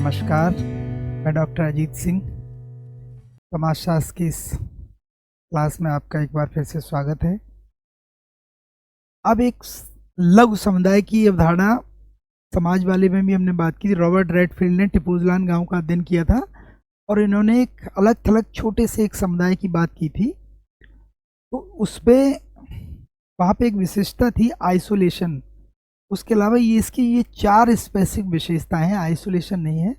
नमस्कार, मैं डॉक्टर अजीत सिंह। समाजशास्त्र की इस क्लास में आपका एक बार फिर से स्वागत है। अब एक लघु समुदाय की अवधारणा समाज वाले में भी हमने बात की थी। रॉबर्ट रेडफील्ड ने टिपुजलान गांव का अध्ययन किया था और इन्होंने एक अलग थलग छोटे से एक समुदाय की बात की थी। तो उस पर वहाँ पे एक विशेषता थी आइसोलेशन। उसके अलावा ये चार स्पेसिफिक विशेषताएं हैं, आइसोलेशन नहीं है।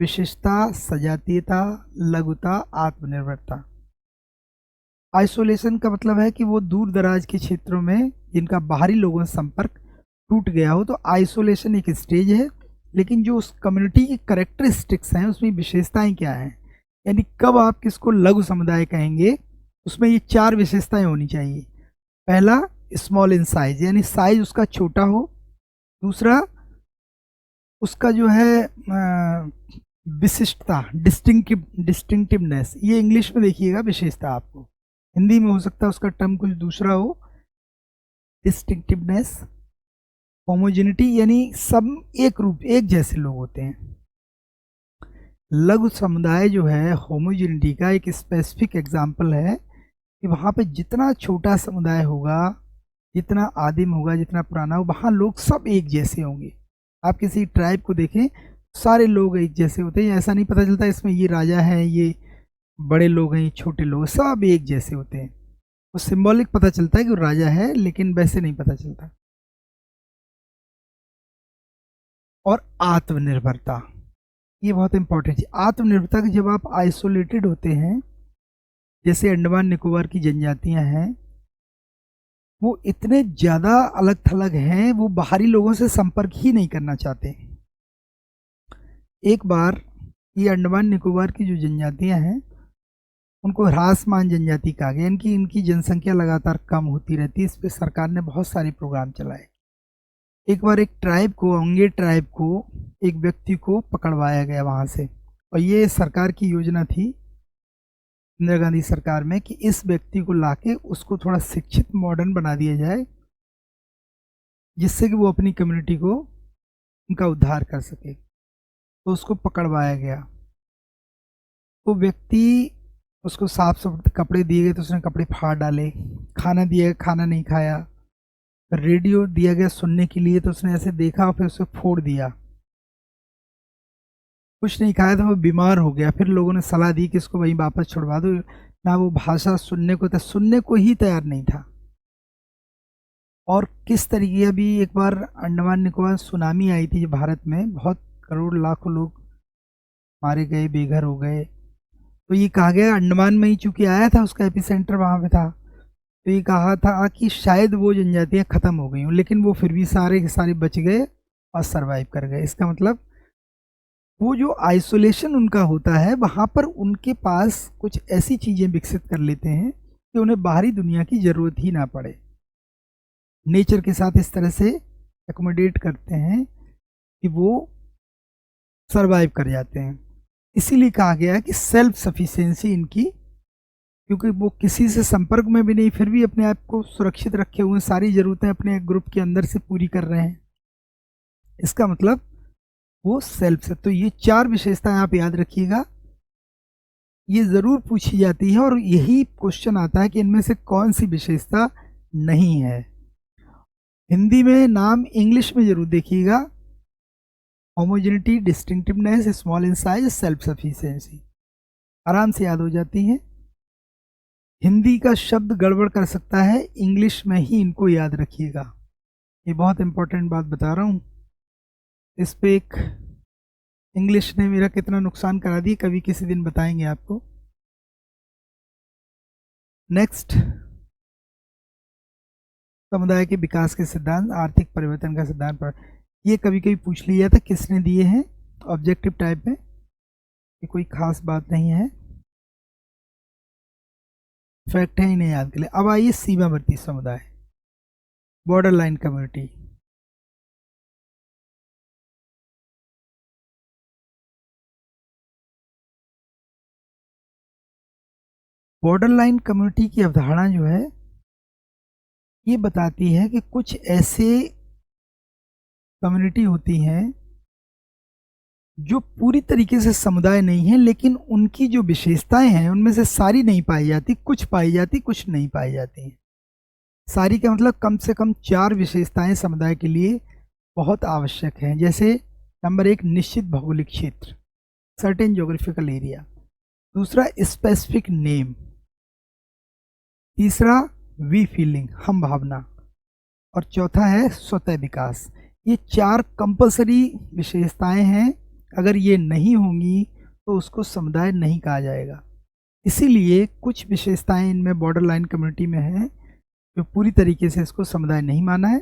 विशेषता, सजातीयता, लघुता, आत्मनिर्भरता। आइसोलेशन का मतलब है कि वो दूर दराज के क्षेत्रों में जिनका बाहरी लोगों से संपर्क टूट गया हो, तो आइसोलेशन एक स्टेज है। लेकिन जो उस कम्युनिटी की करेक्टरिस्टिक्स हैं, उसमें विशेषताएं क्या हैं, यानी कब आप किसको लघु समुदाय कहेंगे, उसमें ये चार विशेषताएं होनी चाहिए। पहला, स्मॉल इन साइज, यानी साइज उसका छोटा हो। दूसरा, उसका जो है विशिष्टता, डिस्टिंक्टिवनेस, ये इंग्लिश में देखिएगा विशेषता, आपको हिंदी में हो सकता है उसका टर्म कुछ दूसरा हो। डिस्टिंक्टिवनेस, होमोजेनिटी, यानी सब एक रूप एक जैसे लोग होते हैं। लघु समुदाय जो है होमोजेनिटी का एक स्पेसिफिक एग्जाम्पल है कि वहाँ पे जितना छोटा समुदाय होगा, जितना आदिम होगा, जितना पुराना हो, वहाँ लोग सब एक जैसे होंगे। आप किसी ट्राइब को देखें, सारे लोग एक जैसे होते हैं। ऐसा नहीं पता चलता इसमें ये राजा है, ये बड़े लोग हैं, ये छोटे लोग, सब एक जैसे होते हैं। वो सिंबॉलिक पता चलता है कि वो राजा है, लेकिन वैसे नहीं पता चलता। और आत्मनिर्भरता, ये बहुत इंपॉर्टेंट है। आत्मनिर्भरता कि जब आप आइसोलेटेड होते हैं, जैसे अंडमान निकोबार की जनजातियां हैं, वो इतने ज़्यादा अलग थलग हैं, वो बाहरी लोगों से संपर्क ही नहीं करना चाहते। एक बार ये अंडमान निकोबार की जो जनजातियां हैं, उनको ह्रासमान जनजाति कहा गया। इनकी जनसंख्या लगातार कम होती रहती है। इस पर सरकार ने बहुत सारे प्रोग्राम चलाए। एक बार एक ट्राइब को, ओंगे ट्राइब को, एक व्यक्ति को पकड़वाया गया वहाँ से, और ये सरकार की योजना थी इंदिरा गांधी सरकार में कि इस व्यक्ति को लाके उसको थोड़ा शिक्षित, मॉडर्न बना दिया जाए, जिससे कि वो अपनी कम्युनिटी को, उनका उद्धार कर सके। तो उसको पकड़वाया गया। तो व्यक्ति, उसको साफ सुथरे कपड़े दिए गए तो उसने कपड़े फाड़ डाले। खाना दिया गया, खाना नहीं खाया। रेडियो दिया गया सुनने के लिए, तो उसने ऐसे देखा और फिर उसे फोड़ दिया। कुछ नहीं खाया तो वो बीमार हो गया। फिर लोगों ने सलाह दी कि इसको वहीं वापस छुड़वा दो। ना वो भाषा सुनने को ही तैयार नहीं था। और किस तरीके, अभी एक बार अंडमान निकोबार सुनामी आई थी भारत में, बहुत करोड़ लाखों लोग मारे गए, बेघर हो गए। तो ये कहा गया अंडमान में ही चूंकि आया था, उसका एपिसेंटर वहाँ पे था, तो ये कहा था कि शायद वो जनजातियाँ ख़त्म हो गई हों, लेकिन वो फिर भी सारे के सारे बच गए और सरवाइव कर गए। इसका मतलब वो जो आइसोलेशन उनका होता है, वहाँ पर उनके पास कुछ ऐसी चीज़ें विकसित कर लेते हैं कि उन्हें बाहरी दुनिया की ज़रूरत ही ना पड़े। नेचर के साथ इस तरह से एकोमोडेट करते हैं कि वो सरवाइव कर जाते हैं। इसीलिए कहा गया है कि सेल्फ सफिशिएंसी इनकी, क्योंकि वो किसी से संपर्क में भी नहीं, फिर भी अपने आप को सुरक्षित रखे हुए, सारी ज़रूरतें अपने ग्रुप के अंदर से पूरी कर रहे हैं। इसका मतलब वो सेल्फ से। तो ये चार विशेषताएं आप याद रखिएगा, ये ज़रूर पूछी जाती है और यही क्वेश्चन आता है कि इनमें से कौन सी विशेषता नहीं है। हिंदी में नाम, इंग्लिश में जरूर देखिएगा। Homogeneity, distinctiveness, small in size, self sufficiency, आराम से याद हो जाती हैं। हिंदी का शब्द गड़बड़ कर सकता है, इंग्लिश में ही इनको याद रखिएगा। ये बहुत इंपॉर्टेंट बात बता रहा हूँ। इस पे एक इंग्लिश ने मेरा कितना नुकसान करा दी, कभी किसी दिन बताएंगे आपको। नेक्स्ट, समुदाय के विकास के सिद्धांत, आर्थिक परिवर्तन का सिद्धांत पर, ये कभी कभी पूछ लिया था किसने दिए हैं, ऑब्जेक्टिव टाइप में, ये कोई खास बात नहीं है, फैक्ट है, इन्हें याद कर ले। अब आइए सीमावर्ती समुदाय, border line community. Border line community की अवधारणा जो है, ये बताती है कि कुछ ऐसे कम्युनिटी होती हैं जो पूरी तरीके से समुदाय नहीं है, लेकिन उनकी जो विशेषताएं हैं उनमें से सारी नहीं पाई जाती, कुछ पाई जाती, कुछ नहीं पाई जाती हैं। सारी का मतलब कम से कम 4 विशेषताएं समुदाय के लिए बहुत आवश्यक हैं। जैसे नंबर 1, निश्चित भौगोलिक क्षेत्र, सर्टेन ज्योग्राफिकल एरिया। दूसरा, स्पेसिफिक नेम। तीसरा, वी फीलिंग, हम भावना। और चौथा है स्वतः विकास। ये 4 कंपलसरी विशेषताएं हैं, अगर ये नहीं होंगी तो उसको समुदाय नहीं कहा जाएगा। इसीलिए कुछ विशेषताएं इनमें बॉर्डर लाइन कम्युनिटी में हैं जो पूरी तरीके से इसको समुदाय नहीं माना है।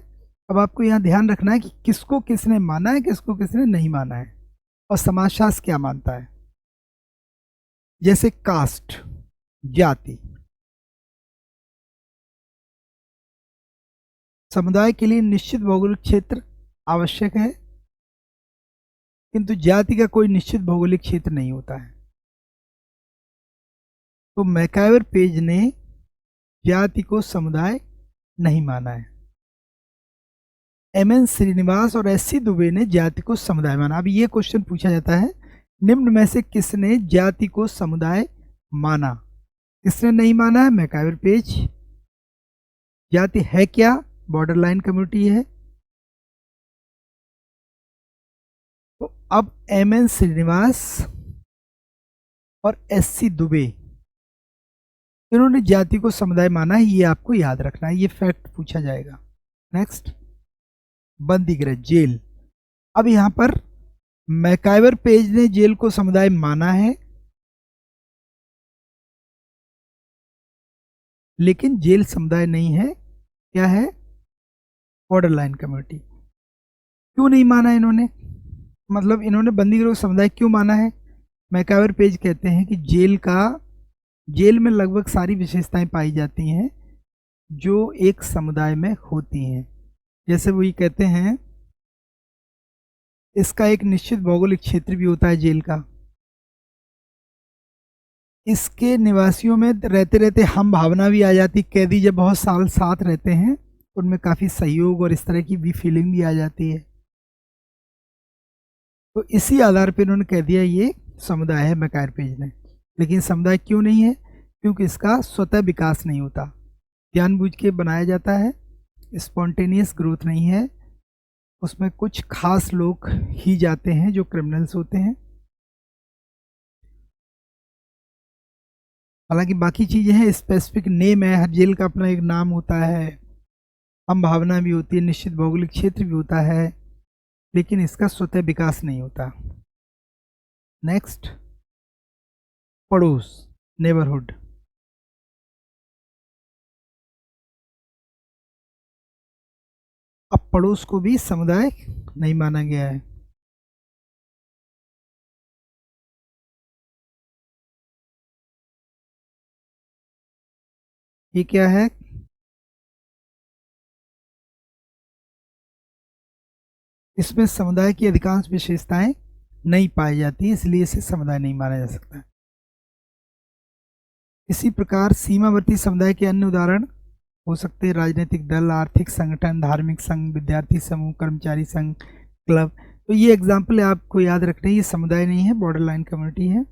अब आपको यहाँ ध्यान रखना है कि किसको किसने माना है, किसको किसने नहीं माना है, और समाजशास्त्र क्या मानता है। जैसे कास्ट, जाति, समुदाय के लिए निश्चित भौगोलिक क्षेत्र आवश्यक है, किंतु जाति का कोई निश्चित भौगोलिक क्षेत्र नहीं होता है। तो मैकाइवर पेज ने जाति को समुदाय नहीं माना है। एमएन श्रीनिवास और एससी दुबे ने जाति को समुदाय माना। अब ये क्वेश्चन पूछा जाता है, निम्न में से किसने जाति को समुदाय माना? किसने नहीं माना है? MacIver page. जाति है क्या? बॉर्डर लाइन कम्युनिटी है। तो अब एमएन श्रीनिवास और एससी दुबे, इन्होंने जाति को समुदाय माना है, ये आपको याद रखना है, ये फैक्ट पूछा जाएगा। नेक्स्ट, बंदी गृह, जेल। अब यहां पर मैकाइवर पेज ने जेल को समुदाय माना है, लेकिन जेल समुदाय नहीं है। क्या है? Border line community. क्यों नहीं माना इन्होंने? मतलब इन्होंने बंदी गृह समुदाय क्यों माना है? मैकाइवर पेज कहते हैं कि जेल में लगभग सारी विशेषताएं पाई जाती हैं जो एक समुदाय में होती हैं। जैसे वो ये कहते हैं, इसका एक निश्चित भौगोलिक क्षेत्र भी होता है जेल का, इसके निवासियों में रहते रहते हम भावना भी आ जाती, कैदी जब बहुत साल साथ रहते हैं उनमें काफ़ी सहयोग और इस तरह की भी फीलिंग भी आ जाती है। तो इसी आधार पर इन्होंने कह दिया ये समुदाय है मैकाइवर पेज ने। लेकिन समुदाय क्यों नहीं है? क्योंकि इसका स्वतः विकास नहीं होता, जानबूझ के बनाया जाता है, स्पॉन्टेनियस ग्रोथ नहीं है, उसमें कुछ खास लोग ही जाते हैं जो क्रिमिनल्स होते हैं। हालांकि बाकी चीज़ें हैं, स्पेसिफिक नेम है, हर जेल का अपना एक नाम होता है, हम भावना भी होती है, निश्चित भौगोलिक क्षेत्र भी होता है, लेकिन इसका स्वतः विकास नहीं होता। नेक्स्ट, पड़ोस, नेबरहुड। अब पड़ोस को भी समुदाय नहीं माना गया है। ये क्या है? इसमें समुदाय की अधिकांश विशेषताएं नहीं पाई जाती, इसलिए इसे समुदाय नहीं माना जा सकता। इसी प्रकार सीमावर्ती समुदाय के अन्य उदाहरण हो सकते हैं राजनीतिक दल, आर्थिक संगठन, धार्मिक संघ, विद्यार्थी समूह, कर्मचारी संघ, क्लब। तो ये एग्जाम्पल आपको याद रखने, ये समुदाय नहीं है, बॉर्डर लाइन कम्युनिटी है।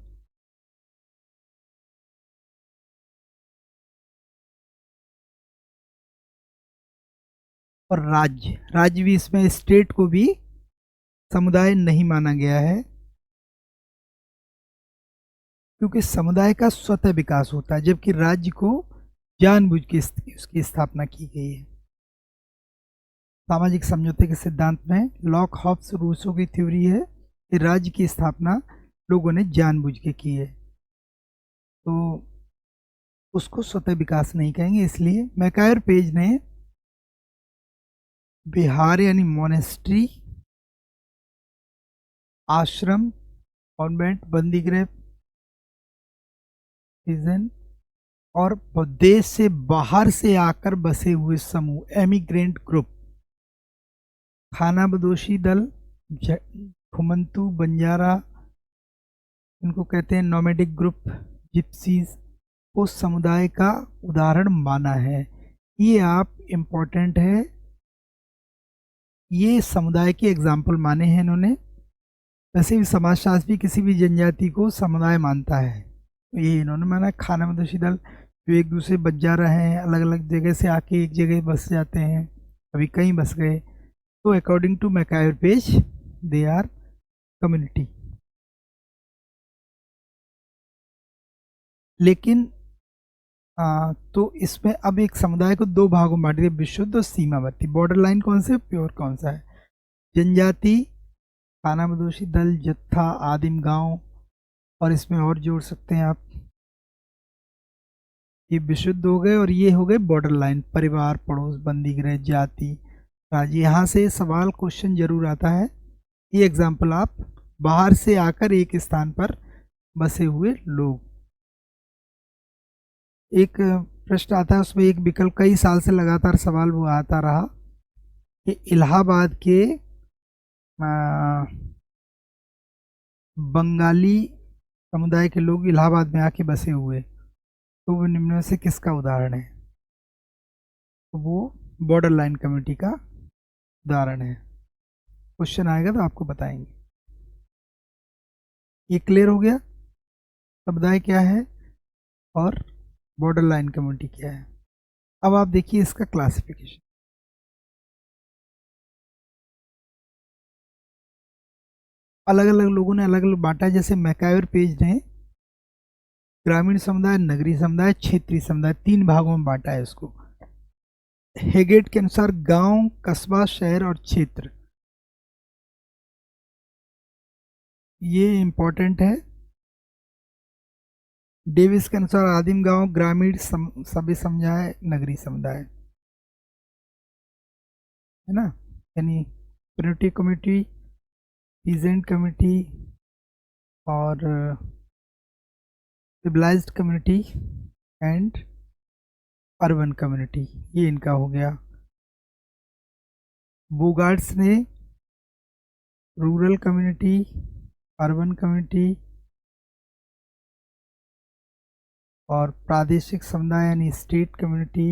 और राज्य भी, इसमें स्टेट को भी समुदाय नहीं माना गया है, क्योंकि समुदाय का स्वतः विकास होता है, जबकि राज्य को जानबूझ के उसकी स्थापना की गई है। सामाजिक समझौते के सिद्धांत में लॉक, हॉब्स, रूसो की थ्योरी है कि राज्य की स्थापना लोगों ने जानबूझ के की है, तो उसको स्वतः विकास नहीं कहेंगे। इसलिए मैकाइवर पेज ने बिहार यानी मोनेस्ट्री, आश्रम, कॉन्वेंट, बंदीगृह, प्रिजन और देश से बाहर से आकर बसे हुए समूह, एमिग्रेंट ग्रुप, खाना बदोशी दल, घुमंतू, बंजारा, इनको कहते हैं नोमैडिक ग्रुप, जिप्सीज, को समुदाय का उदाहरण माना है। ये आप इम्पोर्टेंट है, ये समुदाय के एग्जाम्पल माने हैं इन्होंने। वैसे भी समाजशास्त्र भी किसी भी जनजाति को समुदाय मानता है, तो ये इन्होंने माना। खानाबदोशी दल जो एक दूसरे बच जा रहे हैं, अलग अलग जगह से आके एक जगह बस जाते हैं, अभी कहीं बस गए, तो according to MacIver Page they are community. लेकिन तो इसमें अब एक समुदाय को दो भागों में बांट दिया, विशुद्ध और सीमावर्ती। बॉर्डर लाइन कौन से, प्योर कौन सा है? जनजाति, खानाबदोशी दल, जत्था, आदिम गांव, और इसमें और जोड़ सकते हैं आप, ये विशुद्ध हो गए और ये हो गए बॉर्डर लाइन, परिवार, पड़ोस, बंदी गृह, जाति, राज्य। यहाँ से सवाल क्वेश्चन जरूर आता है। ये एग्जाम्पल आप बाहर से आकर एक स्थान पर बसे हुए लोग। एक प्रश्न आता है, उसमें एक विकल्प, कई साल से लगातार सवाल वो आता रहा कि इलाहाबाद के बंगाली समुदाय के लोग इलाहाबाद में आके बसे हुए, तो वो निम्न में से किसका उदाहरण है? तो वो बॉर्डर लाइन कम्युनिटी का उदाहरण है। क्वेश्चन आएगा तो आपको बताएंगे। ये क्लियर हो गया, समुदाय क्या है और बॉर्डर लाइन कम्युनिटी क्या है। अब आप देखिए इसका क्लासिफिकेशन। अलग अलग लोगों ने अलग अलग बांटा है, जैसे मैकायर पेज ने ग्रामीण समुदाय, नगरीय समुदाय, क्षेत्रीय समुदाय, तीन भागों में बांटा है इसको। हेगेट के अनुसार गांव, कस्बा, शहर और क्षेत्र, ये इंपॉर्टेंट है। डेविस के अनुसार आदिम गांव, ग्रामीण सभ्य समुदाय, नगरीय समुदाय, है ना। यानी प्रिमिटिव कम्युनिटी, पीजेंट कम्युनिटी और civilized community and urban community, ये इनका हो गया। बोगार्ड्स ने रूरल कम्युनिटी, अर्बन कम्युनिटी और प्रादेशिक समुदाय यानी स्टेट कम्युनिटी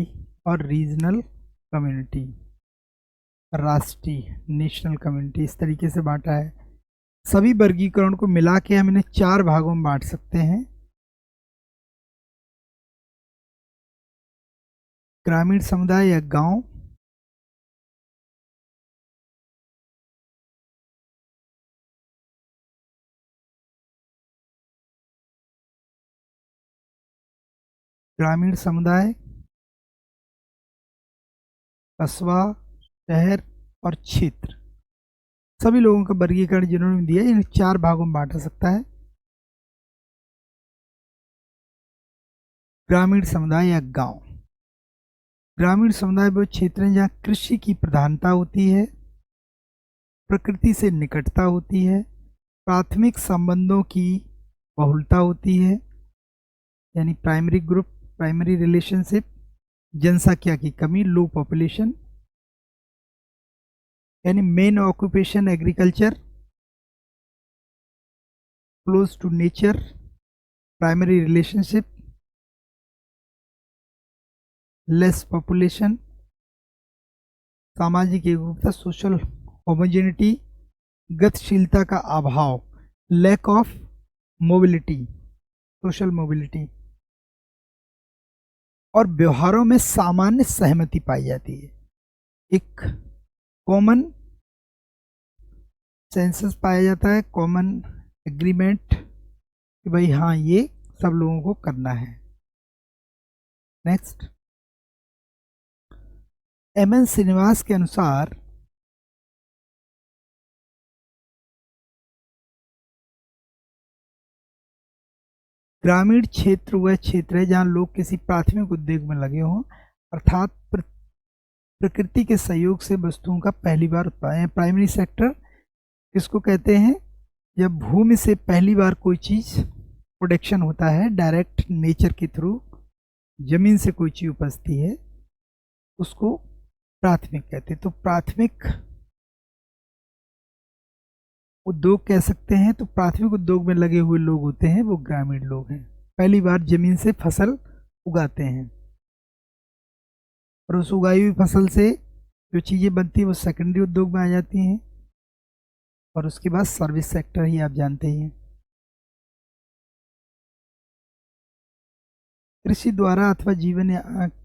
और रीजनल कम्युनिटी, राष्ट्रीय नेशनल कम्युनिटी, इस तरीके से बांटा है। सभी वर्गीकरण को मिला के हम इन्हें चार भागों में बांट सकते हैं। ग्रामीण समुदाय या गांव, ग्रामीण समुदाय, कस्बा, शहर और क्षेत्र, सभी लोगों का वर्गीकरण जिन्होंने दिया इन चार भागों में बांटा सकता है। ग्रामीण समुदाय या गांव, ग्रामीण समुदाय वो क्षेत्र हैं जहाँ कृषि की प्रधानता होती है, प्रकृति से निकटता होती है, प्राथमिक संबंधों की बहुलता होती है, यानी प्राइमरी ग्रुप, प्राइमरी रिलेशनशिप, जनसंख्या की कमी, लो पॉपुलेशन, यानी main occupation agriculture, close to nature, primary relationship, less population, सामाजिक एकरूपता, सोशल होमोजेनिटी, गतिशीलता का अभाव, lack of mobility, social mobility, और व्यवहारों में सामान्य सहमति पाई जाती है। एक कॉमन सेंसस पाया जाता है, कॉमन एग्रीमेंट कि भाई हाँ ये सब लोगों को करना है। Next, M.N.. श्रीनिवास के अनुसार ग्रामीण क्षेत्र वह क्षेत्र है जहां लोग किसी प्राथमिक उद्योग में लगे हों, अर्थात प्रकृति के सहयोग से वस्तुओं का पहली बार उत्पादन। प्राइमरी सेक्टर किसको कहते हैं? जब भूमि से पहली बार कोई चीज प्रोडक्शन होता है डायरेक्ट नेचर के थ्रू, जमीन से कोई चीज उपजती है, उसको प्राथमिक कहते हैं। तो प्राथमिक उद्योग कह सकते हैं। तो प्राथमिक उद्योग में लगे हुए लोग होते हैं वो ग्रामीण लोग हैं, पहली बार जमीन से फसल उगाते हैं, और उस उगाई हुई फसल से जो चीज़ें बनती हैं वो सेकेंडरी उद्योग में आ जाती हैं। और उसके बाद सर्विस सेक्टर ही आप जानते ही हैं। कृषि द्वारा अथवा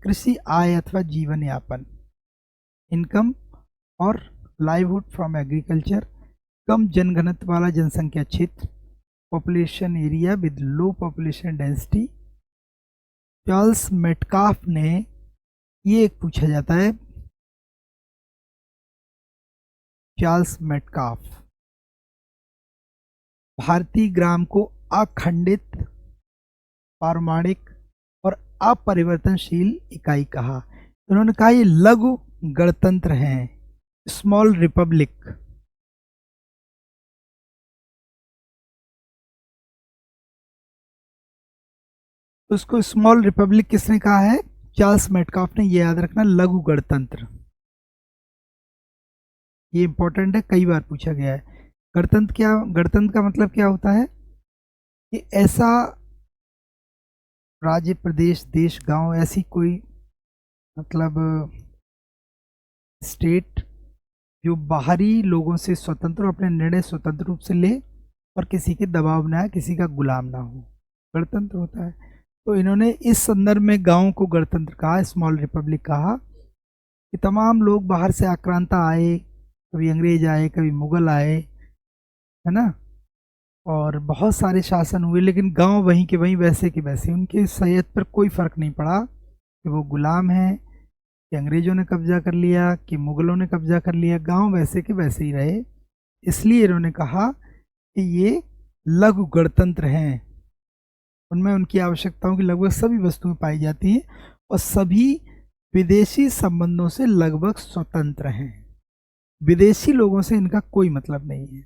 कृषि आय अथवा जीवन यापन, इनकम और लाइवहुड फ्रॉम एग्रीकल्चर, कम जनघनत्व वाला जनसंख्या क्षेत्र, population area with low population density. Charles Metcalfe ने, ये एक पूछा जाता है, चार्ल्स मेटकाफ भारतीय ग्राम को अखंडित, पारमाणिक और अपरिवर्तनशील इकाई कहा। उन्होंने कहा ये लघु गणतंत्र हैं, स्मॉल रिपब्लिक। उसको स्मॉल रिपब्लिक किसने कहा है? चार्ल्स मेटकाफ ने। ये याद रखना, लघु गणतंत्र, ये इंपॉर्टेंट है, कई बार पूछा गया है। गणतंत्र क्या, गणतंत्र का मतलब क्या होता है? कि ऐसा राज्य, प्रदेश, देश, गांव, ऐसी कोई मतलब स्टेट जो बाहरी लोगों से स्वतंत्र, अपने निर्णय स्वतंत्र रूप से ले और किसी के दबाव ना आए, किसी का गुलाम ना हो, गणतंत्र होता है। तो इन्होंने इस संदर्भ में गांव को गणतंत्र कहा, स्मॉल रिपब्लिक कहा, कि तमाम लोग बाहर से आक्रांता आए, कभी अंग्रेज आए, कभी मुगल आए, है ना, और बहुत सारे शासन हुए, लेकिन गांव वहीं के वहीं, वैसे के वैसे, उनके सैयद पर कोई फर्क नहीं पड़ा कि वो गुलाम हैं, कि अंग्रेजों ने कब्जा कर लिया, कि मुगलों ने कब्जा कर लिया, गांव वैसे के वैसे ही रहे। इसलिए इन्होंने कहा कि ये लघु गणतंत्र हैं, उनमें उनकी आवश्यकताओं की लगभग सभी वस्तुएं पाई जाती हैं और सभी विदेशी संबंधों से लगभग स्वतंत्र हैं। विदेशी लोगों से इनका कोई मतलब नहीं है।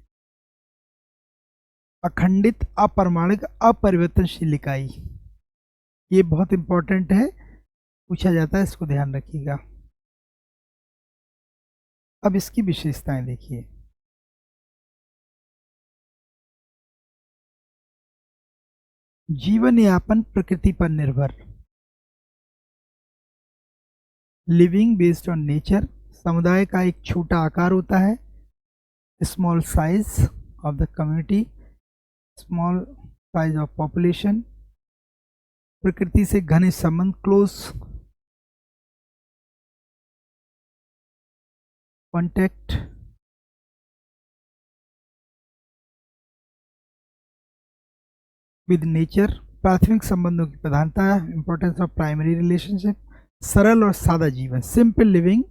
अखंडित, अप्रमाणिक, अपरिवर्तनशील इकाई, ये बहुत इंपॉर्टेंट है, पूछा जाता है, इसको ध्यान रखिएगा। अब इसकी विशेषताएं देखिए। जीवन यापन प्रकृति पर निर्भर, लिविंग बेस्ड ऑन नेचर, समुदाय का एक छोटा आकार होता है, small size of the community, small size of population, प्रकृति से घनिष्ठ संबंध, क्लोज कॉन्टैक्ट, विद नेचर, प्राथमिक संबंधों की प्रधानता, इंपॉर्टेंस ऑफ प्राइमरी रिलेशनशिप, सरल और सादा जीवन, सिंपल लिविंग,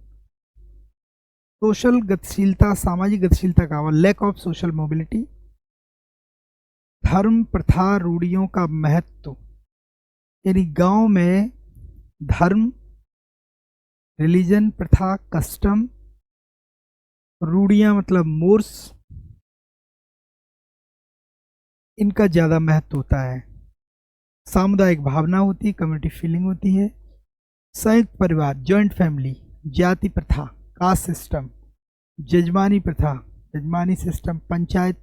सोशल गतिशीलता, सामाजिक गतिशीलता का अभाव, लैक ऑफ सोशल मोबिलिटी, धर्म, प्रथा, रूढ़ियों का महत्व, यानी गांव में धर्म, रिलीजन, प्रथा, कस्टम, रूढ़ियां मतलब मोर्स, इनका ज़्यादा महत्व होता है। सामुदायिक भावना होती है, कम्युनिटी फीलिंग होती है, संयुक्त परिवार, जॉइंट फैमिली, जाति प्रथा, कास्ट सिस्टम, जजमानी प्रथा, जजमानी सिस्टम, पंचायत,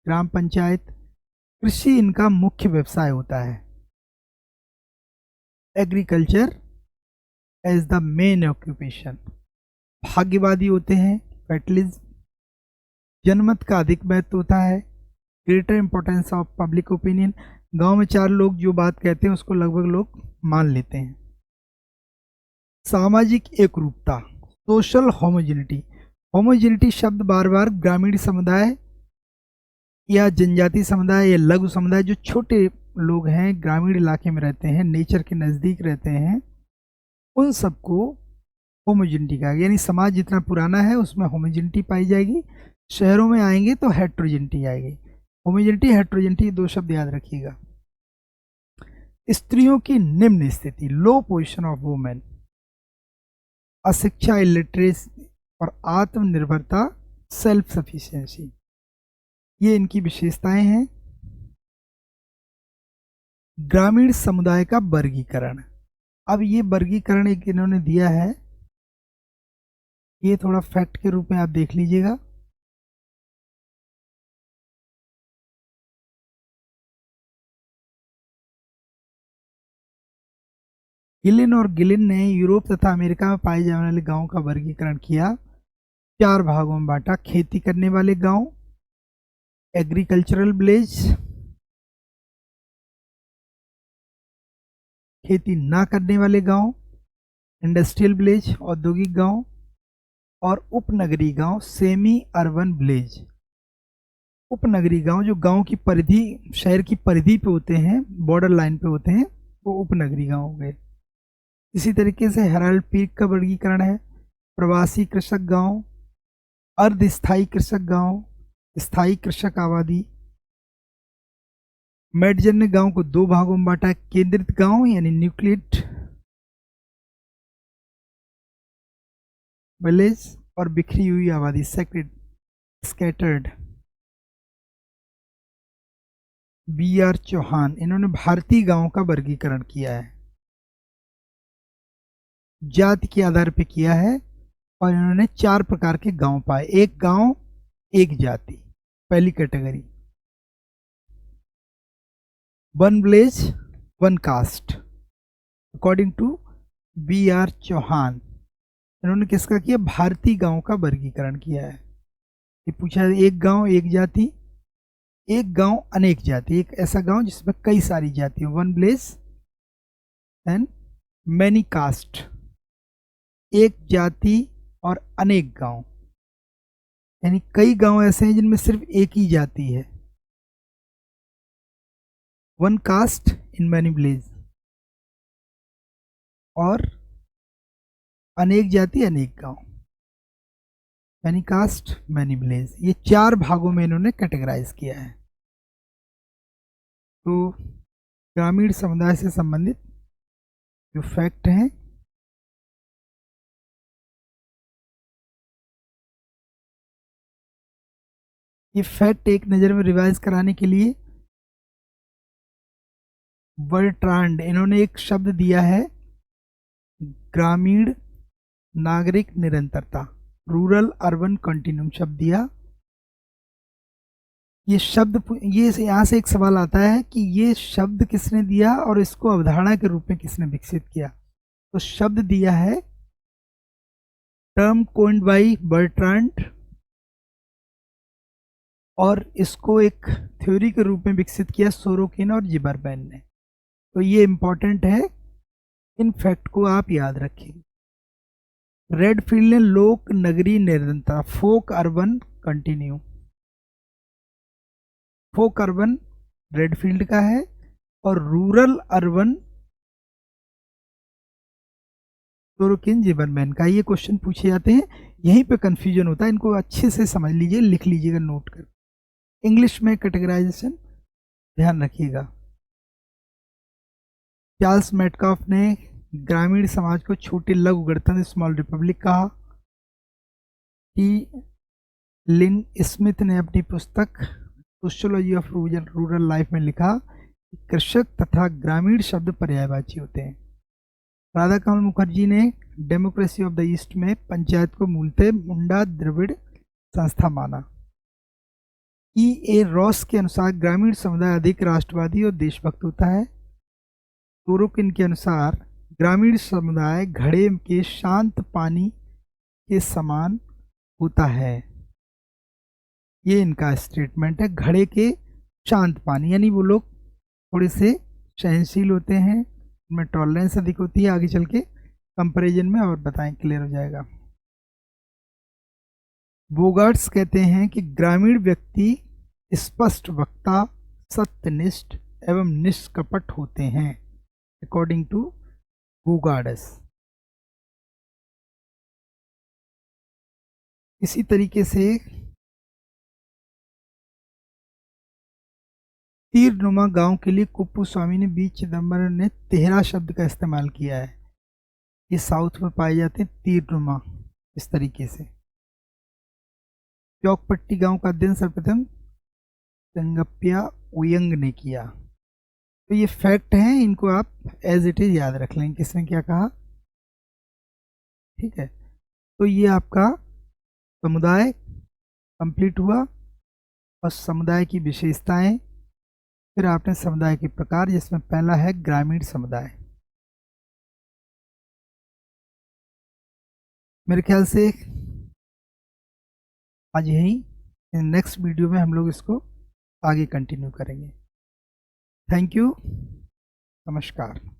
ग्राम पंचायत, कृषि इनका मुख्य व्यवसाय होता है, agriculture as the main occupation, भाग्यवादी होते हैं, फैटलिज्म, जनमत का अधिक महत्व होता है, greater importance of public opinion, गांव में चार लोग जो बात कहते हैं उसको लगभग लोग मान लेते हैं, सामाजिक एकरूपता, सोशल होमोजेनिटी, होमोजेनिटी शब्द बार बार ग्रामीण समुदाय या जनजाति समुदाय या लघु समुदाय, जो छोटे लोग हैं, ग्रामीण इलाके में रहते हैं, नेचर के नज़दीक रहते हैं, उन सबको होमोजेनिटी कहा, यानी समाज जितना पुराना है उसमें होमोजेनिटी पाई जाएगी, शहरों में आएंगे तो हेट्रोजेनिटी आएगी। होमोजेनिटी, हेट्रोजेनिटी, दो शब्द याद रखिएगा। स्त्रियों की निम्न स्थिति, लो पोजीशन ऑफ वुमेन, अशिक्षा, इलिटरेसी और आत्मनिर्भरता, सेल्फ सफिशिएंसी, ये इनकी विशेषताएं हैं। ग्रामीण समुदाय का वर्गीकरण, अब ये वर्गीकरण एक इन्होंने दिया है, ये थोड़ा फैक्ट के रूप में आप देख लीजिएगा। गिलिन और गिलिन ने यूरोप तथा अमेरिका में पाए जाने वाले गांवों का वर्गीकरण किया, चार भागों में बांटा, खेती करने वाले गांव, एग्रीकल्चरल विलेज, खेती ना करने वाले गांव, इंडस्ट्रियल विलेज औद्योगिक गांव, और उपनगरीय गांव सेमी अर्बन विलेज। उपनगरीय गांव जो गांव की परिधि, शहर की परिधि पे होते हैं, बॉर्डर लाइन पे होते हैं, वो उपनगरीय गांव हो गए। इसी तरीके से हेराल्ड पीक का वर्गीकरण है प्रवासी कृषक गांव, अर्ध स्थायी कृषक गांव, स्थायी कृषक आबादी। मेडजन ने गांव को दो भागों में बांटा, केंद्रित गांव यानी न्यूक्लियड विलेज, और बिखरी हुई आबादी sacred scattered. B R Chauhan, इन्होंने भारतीय गांव का वर्गीकरण किया है, जाति के आधार पर किया है, और इन्होंने 4 प्रकार के गांव पाए। एक गांव एक जाति, पहली category. One village one caste, according to B R Chauhan. इन्होंने किसका किया? भारतीय गांव का वर्गीकरण किया है। ये पूछा है एक गांव एक जाति, एक गांव अनेक जाति, एक ऐसा गांव जिसमें कई सारी जाति हो। One village and many caste, एक जाति और अनेक गांव, यानी कई गांव ऐसे हैं जिनमें सिर्फ एक ही जाति है। One cast in many village, और अनेक जाति अनेक गांव, मैनी कास्ट मैनी विलेज। ये 4 भागों में इन्होंने कैटेगराइज किया है। तो ग्रामीण समुदाय से संबंधित जो फैक्ट हैं, ये फैक्ट एक नज़र में रिवाइज कराने के लिए बर्ट्रांड, इन्होंने एक शब्द दिया है ग्रामीण नागरिक निरंतरता, रूरल अर्बन कंटिन्यूम शब्द दिया। ये शब्द, ये यहाँ से एक सवाल आता है कि ये शब्द किसने दिया और इसको अवधारणा के रूप में किसने विकसित किया। तो शब्द दिया है टर्म कोइंड बाय बर्ट्रांड, और इसको एक थ्योरी के रूप में विकसित किया सोरोकिन और जिबरमैन ने। तो ये इंपॉर्टेंट है, इन फैक्ट को आप याद रखिए। रेडफील्ड ने लोक नगरी निरंतरता, फोक अर्बन कंटिन्यू, फोक अर्बन रेडफील्ड का है, और रूरल अर्बन सोरोकिन जिबरमैन का। ये क्वेश्चन पूछे जाते हैं, यहीं पे कंफ्यूजन होता है, इनको अच्छे से समझ लीजिए, लिख लीजिएगा नोट कर। इंग्लिश में कैटेगराइजेशन ध्यान रखिएगा। चार्ल्स मेटकाफ ने ग्रामीण समाज को छोटे लघु गणतंत्र स्मॉल रिपब्लिक कहा। टी लिन स्मिथ ने अपनी पुस्तक सोशियोलॉजी ऑफ रूरल लाइफ में लिखा कि कृषक तथा ग्रामीण शब्द पर्यायवाची होते हैं। राधा कमल मुखर्जी ने डेमोक्रेसी ऑफ द ईस्ट में पंचायत को मूलतः मुंडा द्रविड़ संस्था माना। ई ए रॉस के अनुसार ग्रामीण समुदाय अधिक राष्ट्रवादी और देशभक्त होता है। सोरोकिन के अनुसार ग्रामीण समुदाय घड़े के शांत पानी के समान होता है। ये इनका स्टेटमेंट है, घड़े के शांत पानी, यानी वो लोग थोड़े से सहनशील होते हैं, उनमें टॉलरेंस अधिक होती है। आगे चल के कंपैरिजन में और बताएं, क्लियर हो जाएगा। बोगार्ट्स कहते हैं कि ग्रामीण व्यक्ति स्पष्ट वक्ता, सत्यनिष्ठ एवं निष्कपट होते हैं, अकॉर्डिंग टू बोगार्ड्स। इसी तरीके से तीरनुमा गांव के लिए कुप्पू स्वामी ने बी चिदम्बरम ने तेहरा शब्द का इस्तेमाल किया है। ये साउथ में पाए जाते हैं तीरनुमा इस तरीके से। चौकपट्टी गांव का अध्ययन सर्वप्रथम संगप्या उयंग ने किया। तो ये फैक्ट हैं, इनको आप एज इट इज याद रख लें, किसने क्या कहा। ठीक है, तो ये आपका समुदाय कंप्लीट हुआ, और समुदाय की विशेषताएं, फिर आपने समुदाय के प्रकार, जिसमें पहला है ग्रामीण समुदाय। मेरे ख्याल से आज यही, नेक्स्ट वीडियो में हम लोग इसको आगे कंटिन्यू करेंगे। थैंक यू, नमस्कार।